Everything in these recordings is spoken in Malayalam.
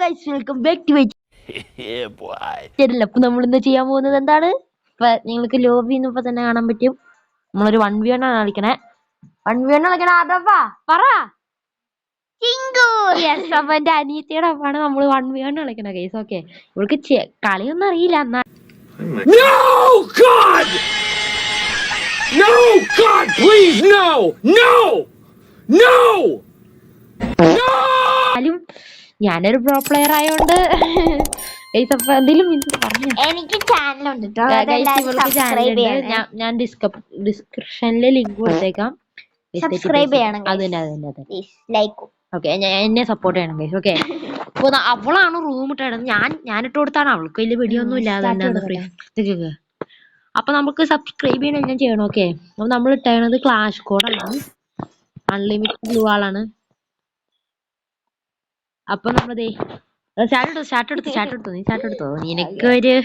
ഗൈസ് വെൽക്കം ബാക്ക് ടു അപ്പൊ നമ്മൾ ഇന്ന് ചെയ്യാൻ പോകുന്നത് എന്താണ്? ഇപ്പൊ നിങ്ങൾക്ക് ലോബി ഇപ്പൊ തന്നെ കാണാൻ പറ്റും. നമ്മളൊരു 1v1 ആണ് കളിക്കണേ. 1v1 കളിക്കണ അഥവാ പറ അപ്പൊ എന്റെ അനിയത്തിയുടെ ഒപ്പാണ് നമ്മൾ 1v1 കളിക്കണ ഗൈസ്. ഓക്കെ, ഇവൾക്ക് കളിയൊന്നും അറിയില്ല. എന്നാ No, God, please, no, no, no, no. ഞാനൊരു പ്രോ പ്ലെയർ ആയോണ്ട് എന്തെങ്കിലും എനിക്ക് ചാനലുണ്ട്. ഞാൻ ഡിസ്ക്രിപ്ഷനില് ലിങ്ക് കൊടുത്തേക്കാം. സബ്സ്ക്രൈബ് ചെയ്യണം. ഓക്കെ, എന്നെ സപ്പോർട്ട് ചെയ്യണം ഗൈസ്. ഓക്കെ, അപ്പൊ അവളാണ് റൂം ഇട്ടത്. ഞാൻ ഇട്ട് കൊടുത്താണ്. അവൾക്ക് വലിയ പിടിയൊന്നും ഇല്ലാതെ. അപ്പൊ നമുക്ക് സബ്സ്ക്രൈബ് ചെയ്യണം, എല്ലാം ചെയ്യണം. ഓക്കെ, അപ്പൊ നമ്മൾ ഇട്ടത് ക്ലാഷ് കോഡാണ്. അൺലിമിറ്റഡ് ബ്ലൂ ആളാണ്. അപ്പൊ നമ്മളതേ സ്റ്റാർട്ട് എടുത്തോ. നിനക്ക് ഒരു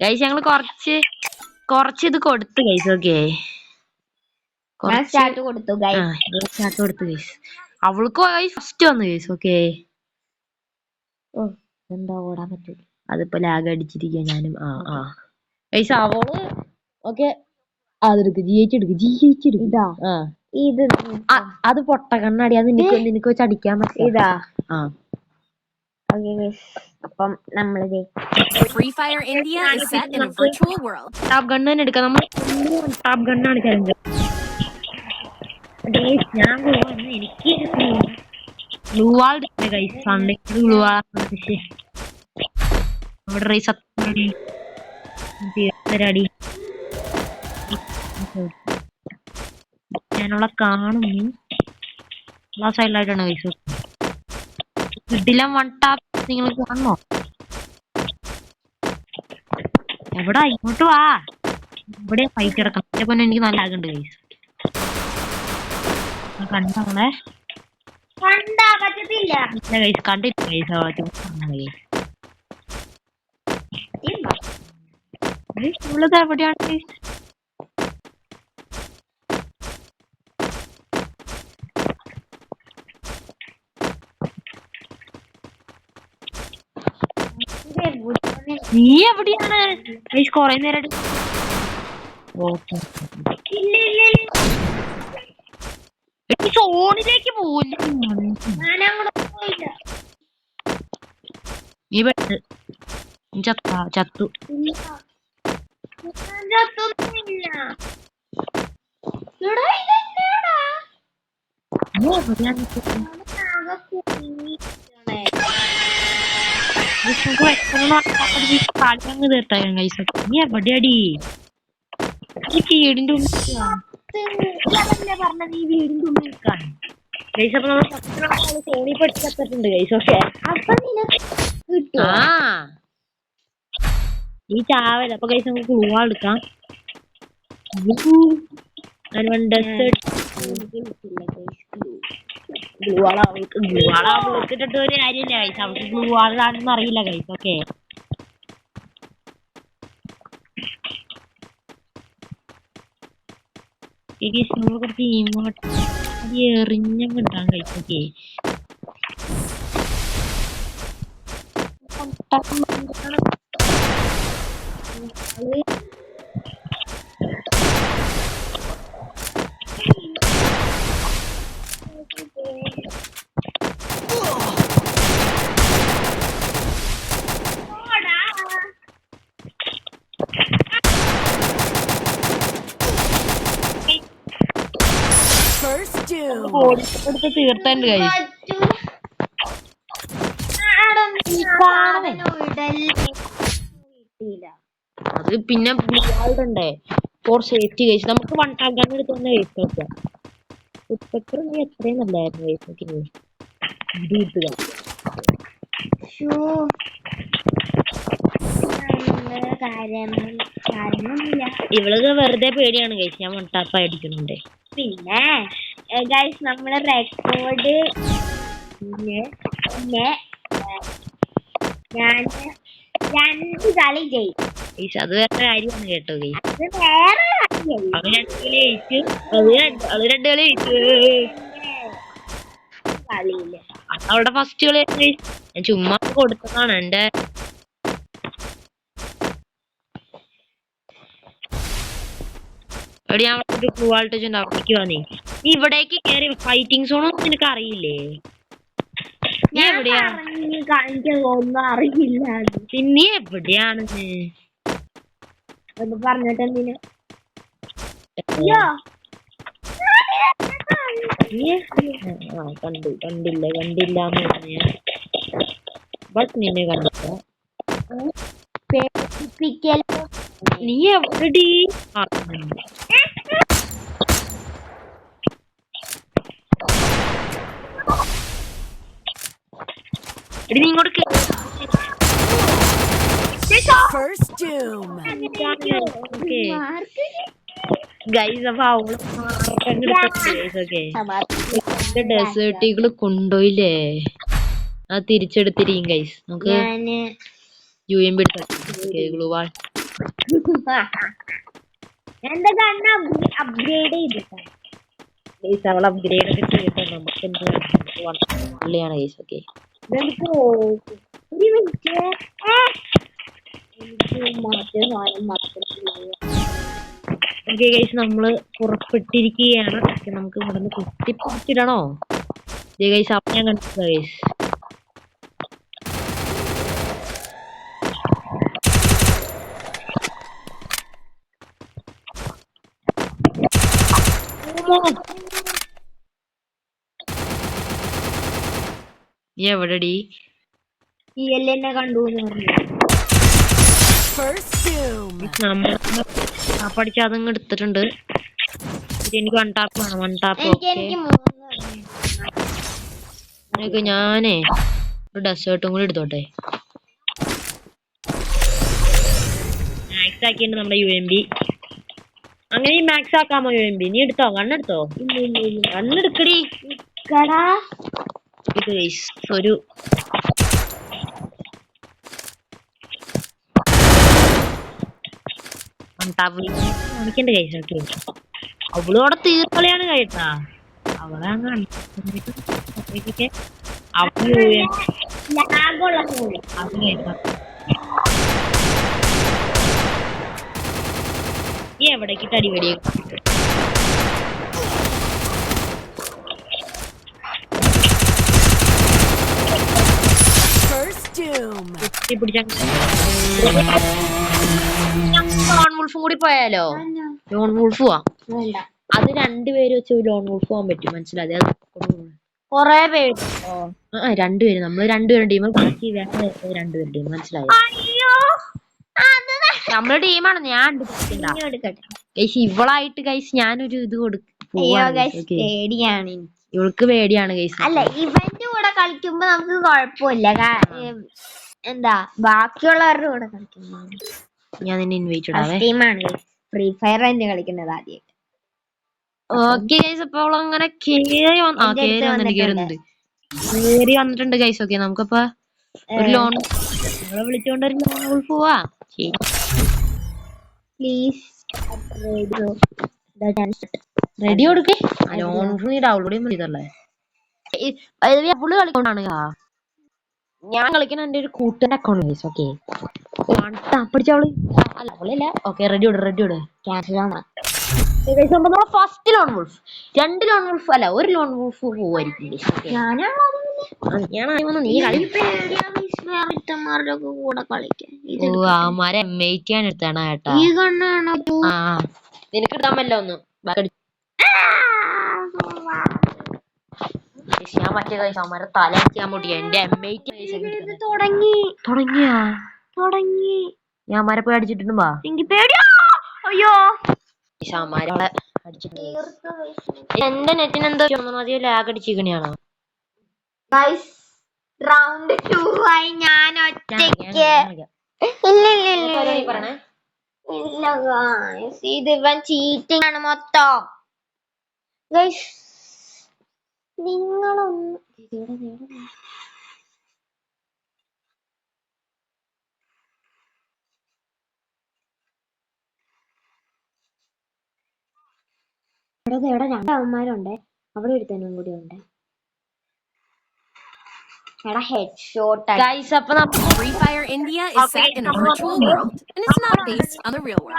ഗൈസ് ഞങ്ങള് കൊറച്ച് ഇത് കൊടുത്തു ഗൈസ്. ഓക്കെ, സ്റ്റാർട്ട് കൊടുത്തു ഗൈസ്. അവൾക്ക് ഫസ്റ്റ് വന്നു ഗൈസ്. ഓക്കെ, എന്താ ഓടാൻ പറ്റില്ല. അതിപ്പോ ലാഗ് അടിച്ചിരിക്കുക ഞാനും. ഗൈസ് അവള് ഓക്കെ അതെടുക്ക്. ജിയിച്ചെടുക്ക്. അത് പൊട്ട കണ്ണാടി. അത് നിനക്ക് വെച്ച് അടിക്കാൻ പറ്റില്ല. അപ്പം നമ്മളിത് ടാപ്പ് ഗണ്ണ് തന്നെ എടുക്കാം. നമ്മൾ ടാപ്പ് ഗണ്ണാണ് ചലഞ്ച്. ഞാൻ എനിക്ക് ബ്ലൂ വാൾ ഗൈസ്. ബ്ലൂ വാൾ അവിടെ റേസ് അടി ഞാനവളെ കാണുന്നു. ആ സൈഡിലായിട്ടാണ് ഗൈസ്. ഇതിലും വൺ ടാപ്പ് നിങ്ങൾ കാണണോ? എവിടാ? ഇങ്ങോട്ട് വാ. ഇവിടെ ഫൈറ്റ് കിടക്കാം. അതേപോലെ എനിക്ക് നല്ല ആകുന്നുണ്ട് ഗൈസ്. കണ്ടോളെ ഗൈസ്. കണ്ടില്ല ഗൈസ്. ഉള്ളത് എവിടെയാണ് ഗൈസ്? നീ എവിടെയാണ് ഗൈസ്? കൊറേ നേരം സോണിലേക്ക് പോവില്ല. നീ ചത്തു. നീ എവിടെയാടി? വീടിന്റെ ഉള്ളിൽ പറഞ്ഞ നീ വീടിന്റെ ഉള്ളിൽ നിൽക്കാൻ ഗൈസ്. അപ്പൊ നമ്മൾ സോണി പഠിച്ചിട്ടുണ്ട് ഗൈസ്. ഓക്കെ, ഈ ചാവല്ല. അപ്പൊ ഗൈസ് നമുക്ക് ഗ്ലൂ വാൾ എടുക്കാം. ഗ്ലൂ വാൾ അവൾക്കിട്ടിട്ട് ഒരു കാര്യമില്ല ഗൈസ്. അവൾക്ക് ഗ്ലൂ വാളാണെന്ന് അറിയില്ല ഗൈസ്. ഓക്കെ, നമ്മൾ കുറച്ച് ഇങ്ങോട്ട് എറിഞ്ഞിട്ടാണ് ഗൈസ്. ഓക്കെ, എടുത്ത് തീർത്തണ്ട് ഗൈസ്. അത് പിന്നെ ണ്ടേ ഫോർ സേഫ്റ്റി ഗൈസ്. നമുക്ക് വൺ ടാപ്പ് ഗൺ എടുത്ത് തന്നെ ഗൈസ് കളിക്കാം. ഉപ്പത്ര നീ എത്രയും നല്ലായിരുന്നു ഗൈസ്. നോക്കി കിട്ടുക. ഇവള് വെറുതെ പേടിയാണ് ഗൈസ്. ഞാൻ വൺ ടാപ്പ് അടിക്കുന്നുണ്ട്. പിന്നെ ഗൈസ് നമ്മള് റെക്കോർഡ് പിന്നെ ഞാൻ 2 കളി ചെയ്യും. അത് വേറെ കാര്യമാണ് കേട്ടോ ഗൈസ്. അത് വേറെ അത് 2 കളി ജയിച്ചു. കളിയില്ല. അതവളുടെ ഫസ്റ്റ് കളി. ഞാൻ ചുമ്മാ കൊടുത്തതാണ് എന്റെ. എടി ഞാൻ ഒരു ക്രൂവാൾട്ടേജ് ഉണ്ട്, അവിടേക്ക് വന്നേ. നീ ഇവിടേക്ക് കയറി ഫൈറ്റിംഗ് സോണൊന്നും നിനക്ക് അറിയില്ലേ? നീ ഞാൻ എവിടെയാ? പറഞ്ഞു എനിക്ക് ഒന്നും അറിയില്ല. നീ എവിടെയാണ്? ഒന്ന് പറഞ്ഞിട്ട് എന്തിന്? അയ്യോ കണ്ടില്ലാന്ന് പറഞ്ഞ ബട്ട് നിന്നെ കണ്ടില്ല. പേടിപ്പിക്കൽ. നീ എവിടെടി? എടി നീ ഇങ്ങോട്ട് First doom. ഗൈസ് അപ്പൊ അവള് ഡെസേർട്ടികള് കൊണ്ടുപോയില്ലേ? അത് തിരിച്ചെടുത്തിരിക്കും ഗൈസ്. നമുക്ക് ഞാന് UMB ഗ്ലൂവാൾ. എന്റെ കണ്ണ് അപ്ഗ്രേഡ് ചെയ്തിട്ടാണ്. ഗൈസ് അവൾ അപ്ഗ്രേഡ് ഒക്കെ ചെയ്തിട്ട് നമുക്ക് എന്താണ് ഗൈസ്. ഓക്കെ നമുക്ക് ഒരു മിനിറ്റ് എനിക്ക് മാറ്റം സാധനം മാത്രം. ഓക്കെ ഗൈസ് നമ്മള് പുറപ്പെട്ടിരിക്കുകയാണ്. നമുക്ക് ഇവിടെ നിന്ന് കുത്തിപ്പിടിച്ചിടണോ? ഗൈസ് അപ്പൊ ഞാൻ കണ്ടു ഗൈസ്. നീ എവിടെടി? ഈ എന്നെ കണ്ടു എന്ന് പറഞ്ഞു. First doom. നമ്മൾ പഠിച്ച അതങ്ങ് എടുത്തിട്ടുണ്ട്. എനിക്ക് വൺ ടാപ്പ് വേണം. One tap. ഓക്കെ ഞാനേ ഒരു ഡെസേർട്ടും കൂടി എടുത്തോട്ടെ. മാക്സ് ആക്കിണ്ട് നമ്മുടെ UMB. അങ്ങനെ മാക്സ് ആക്കാമോ UMB? നീ എടുത്തോ? കണ്ണെടുത്തോ? കണ്ണെടുക്കടി. ഇത് ഗൈസ് ഒരു കാണിക്കണ്ട കൈസ്. ഓക്കെ അവളോടെ തീർക്കളിയാണ് കേട്ടാ. അവളെ അങ്ങ് നീ എവിടേക്ക് തടിപടി First doom. ലോൺ വുൾഫും കൂടി പോയാലോ? ലോൺ വുൾഫ് പോവാം. അത് രണ്ടുപേര് വെച്ച് ലോൺ വുൾഫ് പോകാൻ പറ്റും. മനസ്സിലാതെ കൊറേ പേര് രണ്ടുപേര്. നമ്മള് രണ്ടുപേരും ടീം, ബാക്കി വേറെ രണ്ടുപേരും ടീം. മനസ്സിലായോ? നമ്മളെ ടീമാണ്. ഞാൻ ഗൈസ് ഇവളായിട്ട് ഗൈസ് ഞാനൊരു ഇത് പേടിയാണ്. ഇവൾക്ക് പേടിയാണ് ഗൈസ്. അല്ല ഇവന്റെ കൂടെ കളിക്കുമ്പോ നമുക്ക് കുഴപ്പമില്ല. എന്താ ബാക്കിയുള്ളവരുടെ കൂടെ കളിക്കുമ്പോ ഞാൻ നിന്നെ ഇൻവൈറ്റ് ഇടാവേ. ടീമാണ് ഫ്രീ ഫയർ തന്നെ കളിക്കുന്നത് ആദ്യമായിട്ട്. ഓക്കെ ഗൈസ് അപ്പൊ അവളങ്ങനെ കേറി വന്നിട്ടുണ്ട് ഗൈസ്. ഓക്കെ നമുക്കപ്പ ഒരു ലോൺ നിങ്ങളെ വിളിച്ചോണ്ട് ഒരു ലോൺ വുൾഫ് പോവാ. പ്ലീസ് റെഡി കൊടുക്കേ. ലോൺ വുൾഫ് ഡൗൺലോഡ് ചെയ്തല്ലേ? അവള് കളിക്കൊണ്ടാണ്. ഞാൻ കളിക്കണ എന്റെ ഒരു കൂട്ടന്റെ അക്കൗണ്ട് ഗൈസ്. ഓക്കെ പഠിച്ചവള് അല്ല അവളില്ല. ഓക്കെ റെഡി വിട് first lone wolf. 2 lone wolf അല്ല, ഒരു ലോൺ വുൾഫ് പോവായിരിക്കും. നീ ിമാരുടെ കൂടെ കളിക്കാൻ അവന്മാരെ എംഐറ്റാൻ എടുത്താണ് കേട്ടാ. ഈ കണ്ണാണ്. നിനക്ക് ഇടാൻ പറ്റില്ല ഒന്നും. ഞാൻ മറ്റേ കഴിച്ച അവന്മാരെ തല അടിക്കാൻ മുട്ടിയ എന്റെ എംഐറ്റ് തുടങ്ങി. ഞാൻ അവന്മാരെ പോയി അടിച്ചിട്ടുണ്ടും വാ. എനിക്ക് പേടിയാ. അയ്യോ അവന്മാരെ അടിച്ചിട്ടുണ്ട്. എന്റെ നെറ്റിന് എന്തോ അധികം ലാഗ് അടിച്ചിരിക്കണയാണോ? റൗണ്ട് 2 ആയി. ഞാൻ ഒറ്റയ്ക്ക് ഇല്ല ഗൈസ്, ഇത് ഇവൻ ചീറ്റിംഗ് ആണ് മൊത്തം. ഗൈസ് നിങ്ങളൊന്ന് ഇവിടെ 2 അവന്മാരുണ്ട്. അവിടെ ഒരുത്തനും കൂടി ഉണ്ട്. എടാ ഹെഡ് ഷോട്ട് ഗൈസ് അപ്പൊ നമുക്ക് Free Fire India is set in a virtual world, and it's not based on the real world.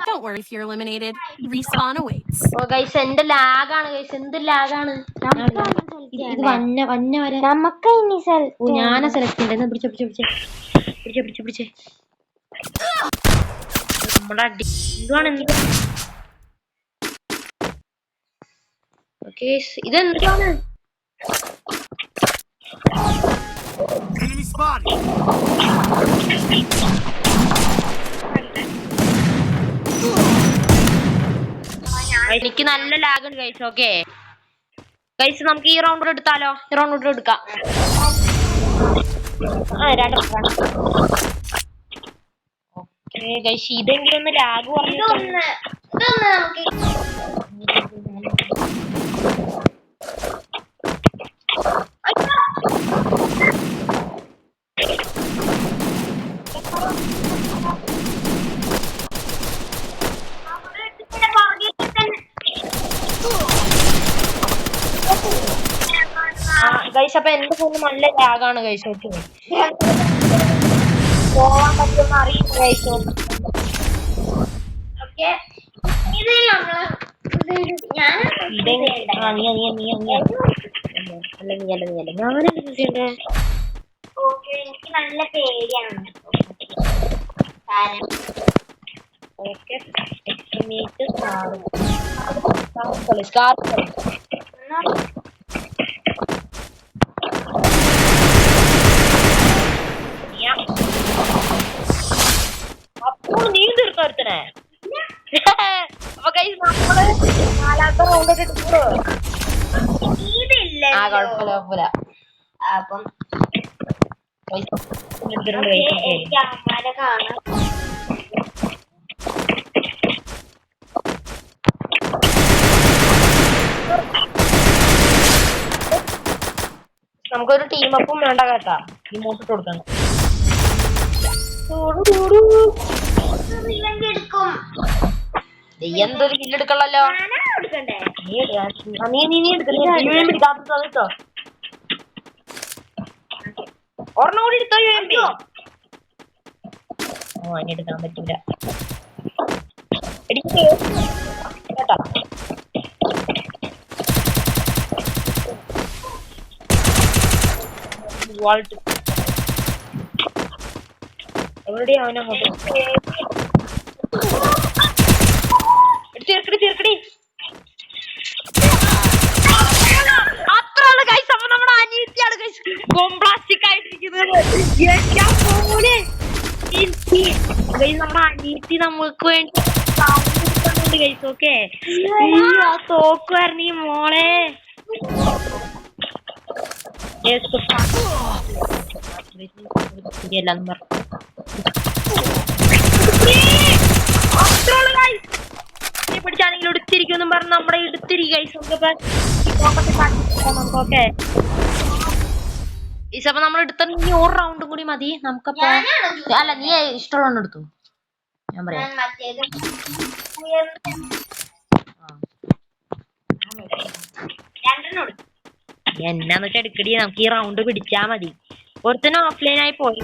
Don't worry if you're eliminated. Respawn awaits. ഓ ഗൈസ് എന്റെ ലാഗാണ് ഗൈസ്, എന്ത് ലാഗാണ്. ഇത് വന്ന വരെ നമുക്ക് ഇനി ഓ ഞാനാ സെലക്ട് ചെയ്യണ്ടേ. പിടിച്ചേ നമ്മുടെ അടി എന്തുവാണ് ഓക്കെ ഇതെന്താണ് Enemy spotted. എനിക്ക് നല്ല ലാഗ് ഉണ്ട് ഗൈസ്. ഓക്കെ ഗൈസ് നമുക്ക് ഈ റൗണ്ട് എടുത്താലോ? ഈ റൗണ്ട് എടുക്കാം. ഓക്കെ ഗൈസ് ഇതെങ്കിലും ഒന്ന് ലാഗ് പറഞ്ഞു. നമുക്ക് ഗൈസ് അപ്പൊ എന്റെ ഫോണ് നല്ല ലാഗാണ് ഗൈസ്. ഓക്കെ പോവാൻ പറ്റുന്ന അറിയില്ല ഗൈസ്. ഓക്കെ ഇത് നമ്മള് ഓക്കെ എനിക്ക് നല്ല പേടിയാണ്. അപ്പോൾ നീ തീർത്തോരുത്തനെ. അപ്പൊ ഗൈസ് നമ്മള് നാലാമത്തെ റൗണ്ട് ഒക്കെ എടുക്കുമോ? ഇതില്ല ആ കുഴപ്പമില്ല. അപ്പം എനിക്ക് അമ്മമാരെ കാണാം. നമുക്കൊരു ടീം അപ്പും വേണ്ട കേട്ടാ. ഇമോട്ട് ഇട്ട് കൊടുക്കണം. എടുക്കും എന്തൊരു കില്ലെടുക്കണല്ലോ. എടുക്കണ്ടേ? നീ എടുക്കാത്ത കേട്ടോ. ഒരെണ്ണം കൂടി എടുത്തോ. ഓ അതിന് എടുക്കാൻ പറ്റൂല. കേട്ടാ വാൾട്ട് എവിടെയാ അവനങ്ങോട്ട് തീർക്കടി. അത്രയുള്ള ഗൈസ്. അപ്പൊ നമ്മുടെ അനീതിയാണ് ഗൈസ് ബോംബ്ലാസ്റ്റിക് ആയിട്ടിരിക്കുന്നത്. നമ്മുടെ അനീതി നമുക്ക് വേണ്ടി ഗൈസ്. ഓക്കെ ആ തോക്കുവായിരുന്നു ഈ മോളെ. ശരിയല്ലെന്ന് പറഞ്ഞു. പിടിച്ചാണെങ്കിൽ എടുത്തിരിക്കും പറഞ്ഞ് നമ്മുടെ എടുത്തിരിക്കും ഗൈസ്. ഓക്കെ അപ്പൊ നമ്മൾ എടുത്ത ഇനി ഒരു റൗണ്ടും കൂടി മതി നമുക്കപ്പോ. അല്ല നീ ഇഷ്ടമുള്ള എടുത്തു. ഞാൻ പറയാം എന്നാന്ന് വെച്ചാൽ എടുക്കടി. നമുക്ക് ഈ റൗണ്ട് പിടിച്ചാ മതി. ഒരുത്തനും ഓഫ്ലൈൻ ആയി പോയി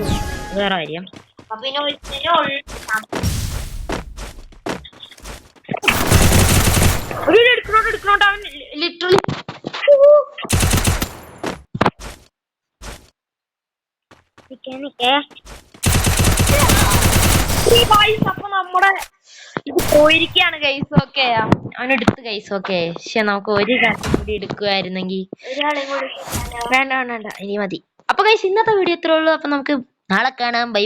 വേറെ കാര്യം. അപ്പൊ പിന്നെ എടുക്കണോണ്ട് അവൻ ലിറ്ററലി അപ്പൊ നമ്മുടെ ഇത് പോയിരിക്കാണ് ഗൈസ്. ഓക്കെ അവനെടുത്ത് ഗൈസ്. ഓക്കെ പക്ഷെ നമുക്ക് ഒരു കാര്യം കൂടി എടുക്കുവായിരുന്നെങ്കിൽ. വേണ്ട ഇനി മതി. അപ്പൊ ഗൈസ് ഇന്നത്തെ വീഡിയോ ഇത്രേ ഉള്ളൂ. അപ്പൊ നമുക്ക് നാളെ കാണാം. ബൈ.